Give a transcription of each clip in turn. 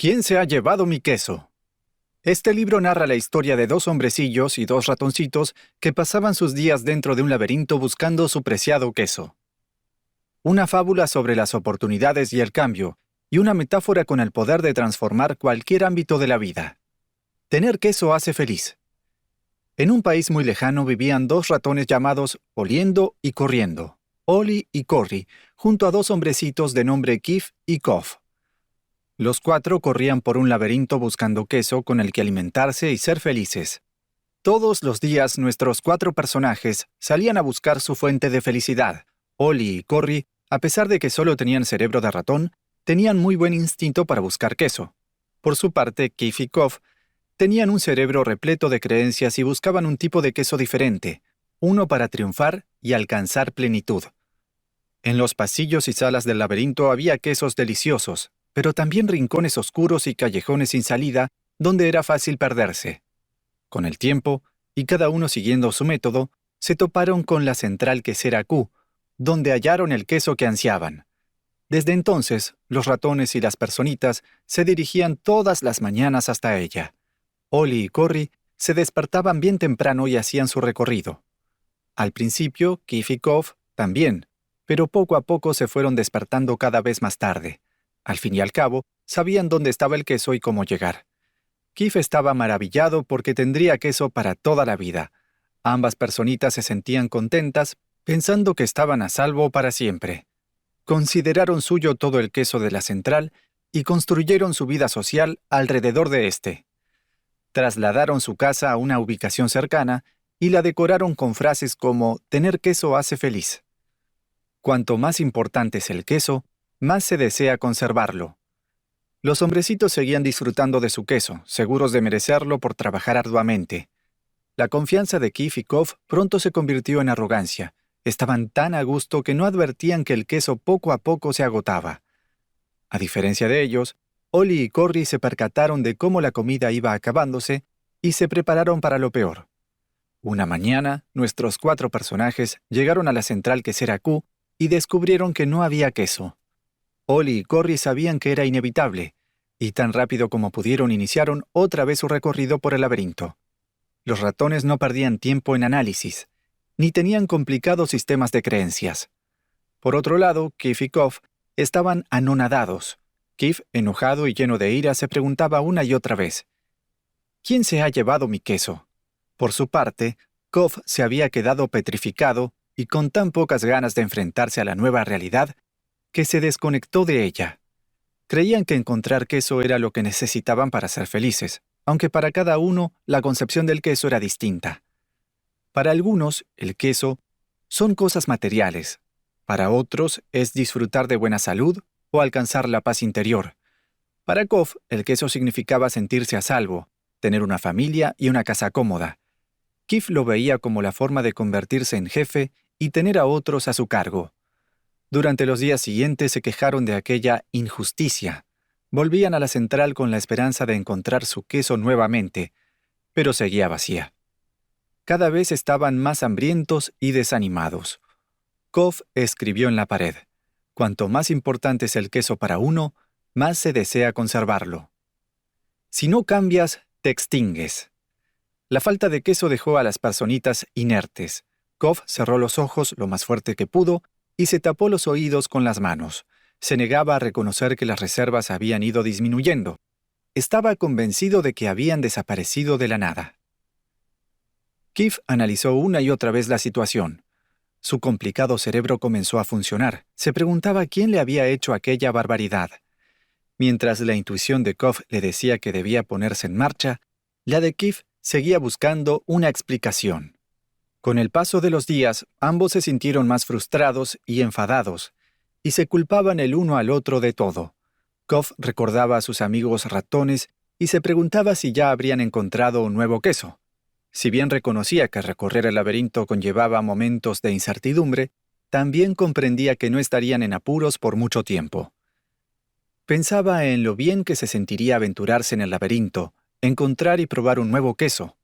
¿Quién se ha llevado mi queso? Este libro narra la historia de dos hombrecillos y dos ratoncitos que pasaban sus días dentro de un laberinto buscando su preciado queso. Una fábula sobre las oportunidades y el cambio, y una metáfora con el poder de transformar cualquier ámbito de la vida. Tener queso hace feliz. En un país muy lejano vivían dos ratones llamados Oliendo y Corriendo, Oli y Corri, junto a dos hombrecitos de nombre Kif y Kof. Los cuatro corrían por un laberinto buscando queso con el que alimentarse y ser felices. Todos los días nuestros cuatro personajes salían a buscar su fuente de felicidad. Oli y Corri, a pesar de que solo tenían cerebro de ratón, tenían muy buen instinto para buscar queso. Por su parte, Kif y Kof tenían un cerebro repleto de creencias y buscaban un tipo de queso diferente, uno para triunfar y alcanzar plenitud. En los pasillos y salas del laberinto había quesos deliciosos, pero también rincones oscuros y callejones sin salida donde era fácil perderse. Con el tiempo, y cada uno siguiendo su método, se toparon con la central quesera Q, donde hallaron el queso que ansiaban. Desde entonces, los ratones y las personitas se dirigían todas las mañanas hasta ella. Oli y Corri se despertaban bien temprano y hacían su recorrido. Al principio, Kif y Kof también, pero poco a poco se fueron despertando cada vez más tarde. Al fin y al cabo, sabían dónde estaba el queso y cómo llegar. Kif estaba maravillado porque tendría queso para toda la vida. Ambas personitas se sentían contentas, pensando que estaban a salvo para siempre. Consideraron suyo todo el queso de la central y construyeron su vida social alrededor de éste. Trasladaron su casa a una ubicación cercana y la decoraron con frases como «tener queso hace feliz». Cuanto más importante es el queso, más se desea conservarlo. Los hombrecitos seguían disfrutando de su queso, seguros de merecerlo por trabajar arduamente. La confianza de Kif y Kof pronto se convirtió en arrogancia. Estaban tan a gusto que no advertían que el queso poco a poco se agotaba. A diferencia de ellos, Oli y Corri se percataron de cómo la comida iba acabándose y se prepararon para lo peor. Una mañana, nuestros cuatro personajes llegaron a la central quesera Q y descubrieron que no había queso. Oli y Corri sabían que era inevitable, y tan rápido como pudieron iniciaron otra vez su recorrido por el laberinto. Los ratones no perdían tiempo en análisis, ni tenían complicados sistemas de creencias. Por otro lado, Kif y Kof estaban anonadados. Kif, enojado y lleno de ira, se preguntaba una y otra vez, ¿quién se ha llevado mi queso? Por su parte, Kof se había quedado petrificado y con tan pocas ganas de enfrentarse a la nueva realidad que se desconectó de ella. Creían que encontrar queso era lo que necesitaban para ser felices, aunque para cada uno la concepción del queso era distinta. Para algunos, el queso son cosas materiales. Para otros, es disfrutar de buena salud o alcanzar la paz interior. Para Kof, el queso significaba sentirse a salvo, tener una familia y una casa cómoda. Kif lo veía como la forma de convertirse en jefe y tener a otros a su cargo. Durante los días siguientes se quejaron de aquella injusticia. Volvían a la central con la esperanza de encontrar su queso nuevamente, pero seguía vacía. Cada vez estaban más hambrientos y desanimados. Kof escribió en la pared, «Cuanto más importante es el queso para uno, más se desea conservarlo. Si no cambias, te extingues». La falta de queso dejó a las personitas inertes. Kof cerró los ojos lo más fuerte que pudo y se tapó los oídos con las manos. Se negaba a reconocer que las reservas habían ido disminuyendo. Estaba convencido de que habían desaparecido de la nada. Kif analizó una y otra vez la situación. Su complicado cerebro comenzó a funcionar. Se preguntaba quién le había hecho aquella barbaridad. Mientras la intuición de Kof le decía que debía ponerse en marcha, la de Kif seguía buscando una explicación. Con el paso de los días, ambos se sintieron más frustrados y enfadados, y se culpaban el uno al otro de todo. Kof recordaba a sus amigos ratones y se preguntaba si ya habrían encontrado un nuevo queso. Si bien reconocía que recorrer el laberinto conllevaba momentos de incertidumbre, también comprendía que no estarían en apuros por mucho tiempo. Pensaba en lo bien que se sentiría aventurarse en el laberinto, encontrar y probar un nuevo queso.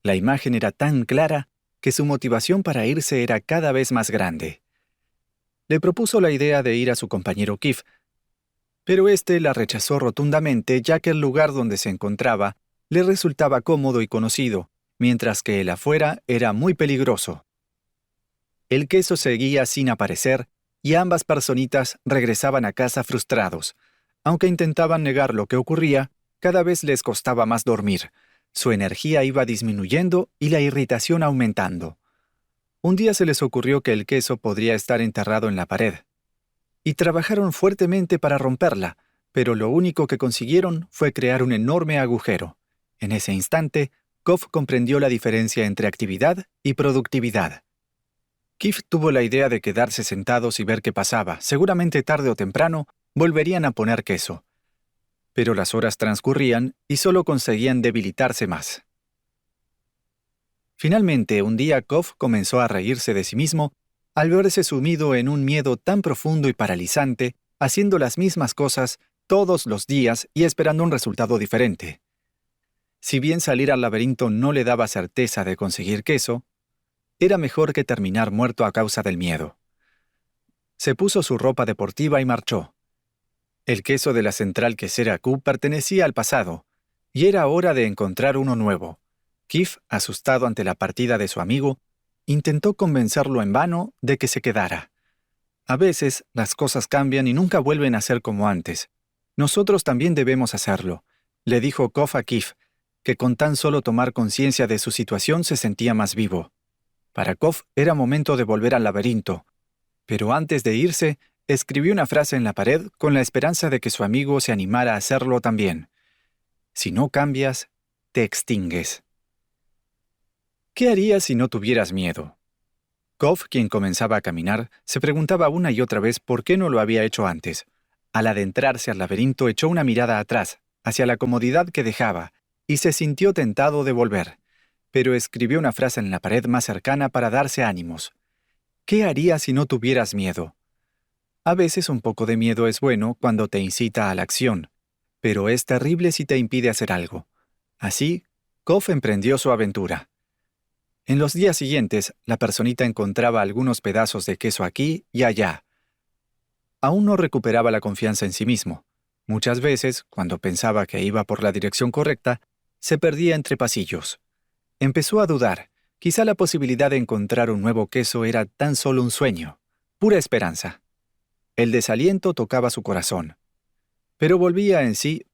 La imagen era tan clara que su motivación para irse era cada vez más grande. Le propuso la idea de ir a su compañero Kif, Pero éste la rechazó rotundamente, ya que el lugar donde se encontraba le resultaba cómodo y conocido, mientras que el afuera era muy peligroso. El queso seguía sin aparecer, y ambas personitas regresaban a casa frustrados. Aunque intentaban negar lo que ocurría, cada vez les costaba más dormir. Su energía iba disminuyendo y la irritación aumentando. Un día se les ocurrió que el queso podría estar enterrado en la pared, y trabajaron fuertemente para romperla, pero lo único que consiguieron fue crear un enorme agujero. En ese instante, Kof comprendió la diferencia entre actividad y productividad. Kif tuvo la idea de quedarse sentados y ver qué pasaba. Seguramente tarde o temprano volverían a poner queso. Pero las horas transcurrían y solo conseguían debilitarse más. Finalmente, un día Kof comenzó a reírse de sí mismo al verse sumido en un miedo tan profundo y paralizante, haciendo las mismas cosas todos los días y esperando un resultado diferente. Si bien salir al laberinto no le daba certeza de conseguir queso, era mejor que terminar muerto a causa del miedo. Se puso su ropa deportiva y marchó. El queso de la central quesera Q pertenecía al pasado, y era hora de encontrar uno nuevo. Kif, asustado ante la partida de su amigo, intentó convencerlo en vano de que se quedara. A veces, las cosas cambian y nunca vuelven a ser como antes. Nosotros también debemos hacerlo, le dijo Kof a Kif, que con tan solo tomar conciencia de su situación se sentía más vivo. Para Kof era momento de volver al laberinto, pero antes de irse, escribió una frase en la pared con la esperanza de que su amigo se animara a hacerlo también. Si no cambias, te extingues. ¿Qué harías si no tuvieras miedo? Kof, quien comenzaba a caminar, se preguntaba una y otra vez por qué no lo había hecho antes. Al adentrarse al laberinto echó una mirada atrás, hacia la comodidad que dejaba, y se sintió tentado de volver. Pero escribió una frase en la pared más cercana para darse ánimos. ¿Qué harías si no tuvieras miedo? A veces un poco de miedo es bueno cuando te incita a la acción, pero es terrible si te impide hacer algo. Así, Kof emprendió su aventura. En los días siguientes, la personita encontraba algunos pedazos de queso aquí y allá. Aún no recuperaba la confianza en sí mismo. Muchas veces, cuando pensaba que iba por la dirección correcta, se perdía entre pasillos. Empezó a dudar. Quizá la posibilidad de encontrar un nuevo queso era tan solo un sueño, pura esperanza. El desaliento tocaba su corazón. Pero volvía en sí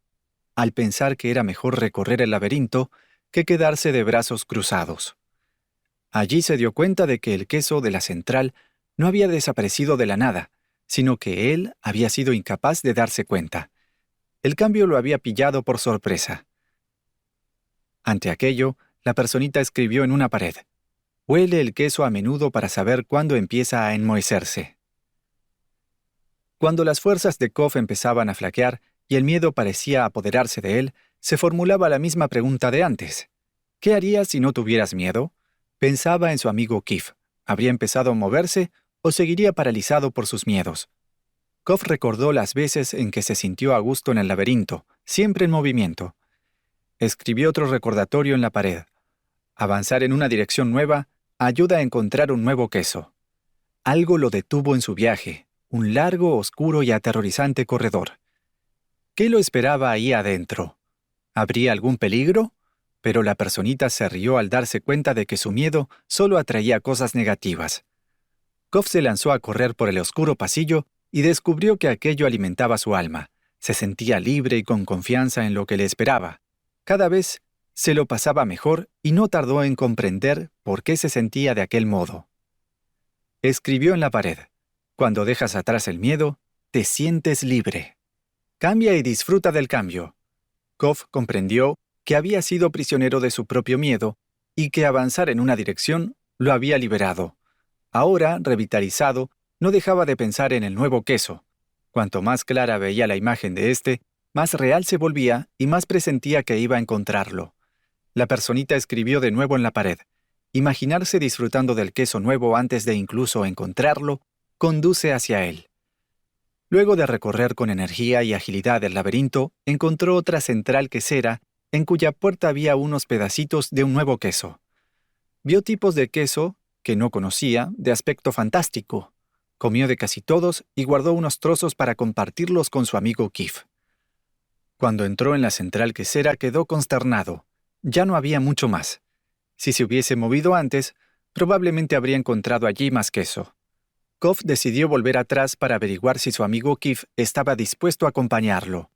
al pensar que era mejor recorrer el laberinto que quedarse de brazos cruzados. Allí se dio cuenta de que el queso de la central no había desaparecido de la nada, sino que él había sido incapaz de darse cuenta. El cambio lo había pillado por sorpresa. Ante aquello, la personita escribió en una pared: «Huele el queso a menudo para saber cuándo empieza a enmohecerse». Cuando las fuerzas de Kof empezaban a flaquear y el miedo parecía apoderarse de él, se formulaba la misma pregunta de antes. ¿Qué harías si no tuvieras miedo? Pensaba en su amigo Kif. ¿Habría empezado a moverse o seguiría paralizado por sus miedos? Kof recordó las veces en que se sintió a gusto en el laberinto, siempre en movimiento. Escribió otro recordatorio en la pared. Avanzar en una dirección nueva ayuda a encontrar un nuevo queso. Algo lo detuvo en su viaje, un largo, oscuro y aterrorizante corredor. ¿Qué lo esperaba ahí adentro? ¿Habría algún peligro? Pero la personita se rió al darse cuenta de que su miedo solo atraía cosas negativas. Kof se lanzó a correr por el oscuro pasillo y descubrió que aquello alimentaba su alma. Se sentía libre y con confianza en lo que le esperaba. Cada vez se lo pasaba mejor y no tardó en comprender por qué se sentía de aquel modo. Escribió en la pared: «Cuando dejas atrás el miedo, te sientes libre. Cambia y disfruta del cambio». Kof comprendió que había sido prisionero de su propio miedo y que avanzar en una dirección lo había liberado. Ahora, revitalizado, no dejaba de pensar en el nuevo queso. Cuanto más clara veía la imagen de éste, más real se volvía y más presentía que iba a encontrarlo. La personita escribió de nuevo en la pared: «Imaginarse disfrutando del queso nuevo antes de incluso encontrarlo, conduce hacia él». Luego de recorrer con energía y agilidad el laberinto, encontró otra central quesera en cuya puerta había unos pedacitos de un nuevo queso. Vio tipos de queso que no conocía, de aspecto fantástico. Comió de casi todos y guardó unos trozos para compartirlos con su amigo Keith. Cuando entró en la central quesera quedó consternado. Ya no había mucho más. Si se hubiese movido antes, probablemente habría encontrado allí más queso. Goff decidió volver atrás para averiguar si su amigo Keith estaba dispuesto a acompañarlo.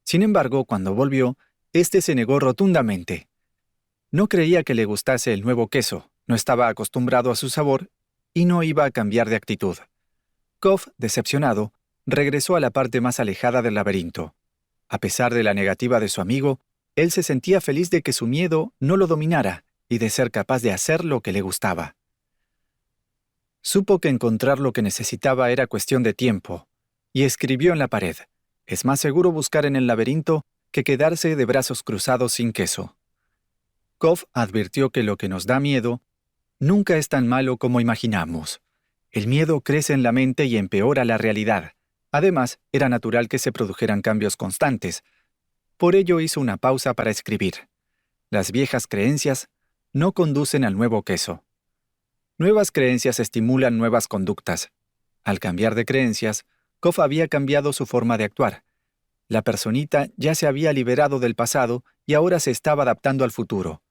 Sin embargo, cuando volvió, éste se negó rotundamente. No creía que le gustase el nuevo queso, no estaba acostumbrado a su sabor y no iba a cambiar de actitud. Goff, decepcionado, regresó a la parte más alejada del laberinto. A pesar de la negativa de su amigo, él se sentía feliz de que su miedo no lo dominara y de ser capaz de hacer lo que le gustaba. Supo que encontrar lo que necesitaba era cuestión de tiempo, y escribió en la pared: «Es más seguro buscar en el laberinto que quedarse de brazos cruzados sin queso». Goff advirtió que lo que nos da miedo nunca es tan malo como imaginamos. El miedo crece en la mente y empeora la realidad. Además, era natural que se produjeran cambios constantes. Por ello hizo una pausa para escribir: «Las viejas creencias no conducen al nuevo queso». Nuevas creencias estimulan nuevas conductas. Al cambiar de creencias, Goff había cambiado su forma de actuar. La personita ya se había liberado del pasado y ahora se estaba adaptando al futuro.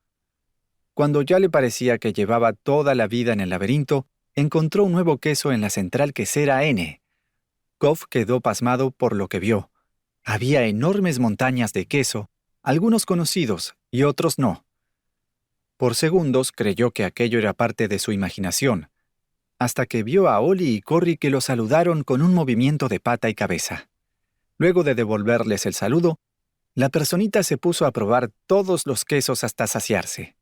Cuando ya le parecía que llevaba toda la vida en el laberinto, encontró un nuevo queso en la central quesera N. Goff quedó pasmado por lo que vio. Había enormes montañas de queso, algunos conocidos y otros no. Por segundos creyó que aquello era parte de su imaginación, hasta que vio a Ollie y Corrie que lo saludaron con un movimiento de pata y cabeza. Luego de devolverles el saludo, la personita se puso a probar todos los quesos hasta saciarse.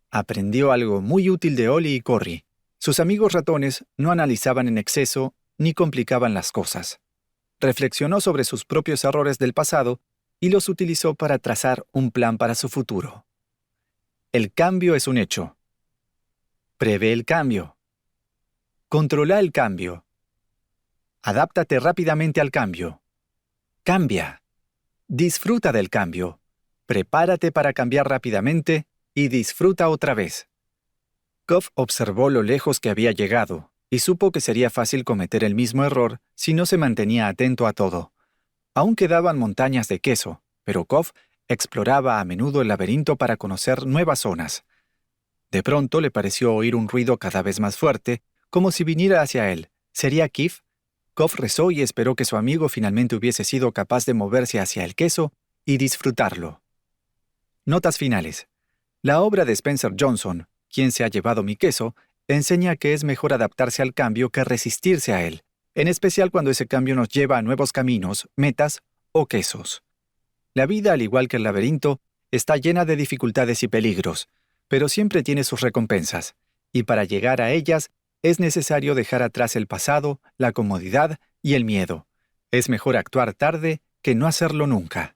Aprendió algo muy útil de Ollie y Corrie. Sus amigos ratones no analizaban en exceso ni complicaban las cosas. Reflexionó sobre sus propios errores del pasado y los utilizó para trazar un plan para su futuro. El cambio es un hecho. Prevé el cambio. Controla el cambio. Adáptate rápidamente al cambio. Cambia. Disfruta del cambio. Prepárate para cambiar rápidamente y disfruta otra vez. Goff observó lo lejos que había llegado y supo que sería fácil cometer el mismo error si no se mantenía atento a todo. Aún quedaban montañas de queso, pero Goff exploraba a menudo el laberinto para conocer nuevas zonas. De pronto le pareció oír un ruido cada vez más fuerte, como si viniera hacia él. ¿Sería Keith? Goff rezó y esperó que su amigo finalmente hubiese sido capaz de moverse hacia el queso y disfrutarlo. Notas finales. La obra de Spencer Johnson, ¿Quién se ha llevado mi queso?, enseña que es mejor adaptarse al cambio que resistirse a él, en especial cuando ese cambio nos lleva a nuevos caminos, metas o quesos. La vida, al igual que el laberinto, está llena de dificultades y peligros, pero siempre tiene sus recompensas, y para llegar a ellas es necesario dejar atrás el pasado, la comodidad y el miedo. Es mejor actuar tarde que no hacerlo nunca.